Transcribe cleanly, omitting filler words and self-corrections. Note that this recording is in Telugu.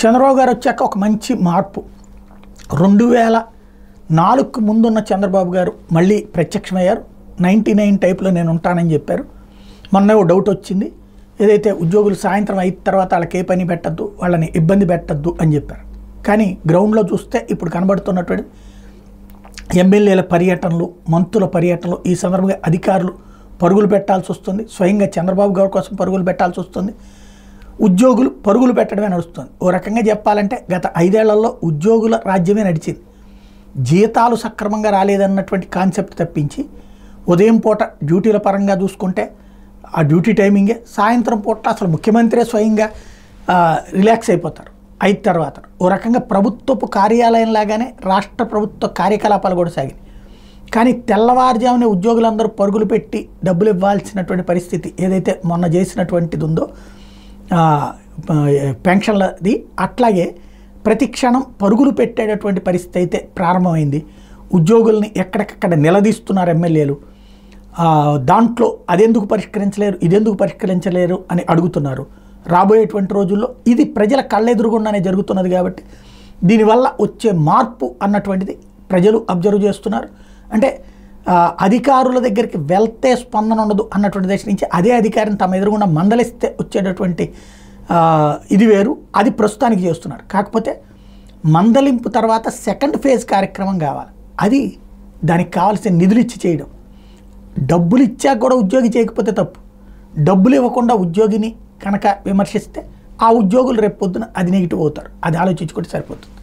చంద్రబాబు గారు వచ్చాక ఒక మంచి మార్పు. 2004కు ముందున్న చంద్రబాబు గారు మళ్ళీ ప్రత్యక్షమయ్యారు. 99 టైప్లో నేను ఉంటానని చెప్పారు. మొన్న ఓ డౌట్ వచ్చింది, ఏదైతే ఉద్యోగులు సాయంత్రం అయిన తర్వాత వాళ్ళకి ఏ పని పెట్టద్దు, వాళ్ళని ఇబ్బంది పెట్టద్దు అని చెప్పారు. కానీ గ్రౌండ్లో చూస్తే ఇప్పుడు కనబడుతున్నటువంటి ఎమ్మెల్యేల పర్యటనలు, మంత్రుల పర్యటనలు, ఈ సందర్భంగా అధికారులు పరుగులు పెట్టాల్సి వస్తుంది. స్వయంగా చంద్రబాబు గారి కోసం పరుగులు పెట్టాల్సి వస్తుంది. ఉద్యోగులు పరుగులు పెట్టడమే నడుస్తుంది. ఓ రకంగా చెప్పాలంటే గత 5 ఏళ్లలో ఉద్యోగుల రాజ్యమే నడిచింది. జీతాలు సక్రమంగా రాలేదన్నటువంటి కాన్సెప్ట్ తప్పించి ఉదయం పూట డ్యూటీల పరంగా చూసుకుంటే ఆ డ్యూటీ టైమింగే, సాయంత్రం పూట అసలు ముఖ్యమంత్రే స్వయంగా రిలాక్స్ అయిపోతారు 5 తర్వాత. ఓ రకంగా ప్రభుత్వపు కార్యాలయం లాగానే రాష్ట్ర ప్రభుత్వ కార్యకలాపాలు కూడా సాగింది. కానీ తెల్లవారుజామునే ఉద్యోగులందరూ పరుగులు పెట్టి డబ్బులు ఇవ్వాల్సినటువంటి పరిస్థితి ఏదైతే మొన్న చేసినటువంటిది ఉందో పెన్షన్లది, అట్లాగే ప్రతి క్షణం పరుగులు పెట్టేటటువంటి పరిస్థితి అయితే ప్రారంభమైంది. ఉద్యోగుల్ని ఎక్కడికక్కడ నిలదీస్తున్నారు ఎమ్మెల్యేలు. దాంట్లో అదెందుకు పరిష్కరించలేరు, ఇదెందుకు పరిష్కరించలేరు అని అడుగుతున్నారు. రాబోయేటువంటి రోజుల్లో ఇది ప్రజల కళ్ళెదురుగుండానే జరుగుతున్నది కాబట్టి దీనివల్ల వచ్చే మార్పు అన్నటువంటిది ప్రజలు అబ్జర్వ్ చేస్తున్నారు. అంటే అధికారుల దగ్గరికి వెళ్తే స్పందన ఉండదు అన్నటువంటి దశ నుంచి అదే అధికారిని తమ ఎదురుగుండా మందలిస్తే వచ్చేటటువంటి ఇది వేరు, అది ప్రస్తుతానికి చేస్తున్నారు. కాకపోతే మందలింపు తర్వాత సెకండ్ ఫేజ్ కార్యక్రమం కావాలి. అది దానికి కావాల్సిన నిధులు ఇచ్చి చేయడం. డబ్బులు ఇచ్చాక కూడా ఉద్యోగి చేయకపోతే తప్పు. డబ్బులు ఇవ్వకుండా ఉద్యోగిని కనుక విమర్శిస్తే ఆ ఉద్యోగులు రేపు పొద్దున అది నెగిటివ్ అవుతారు. అది ఆలోచించుకుంటే సరిపోతుంది.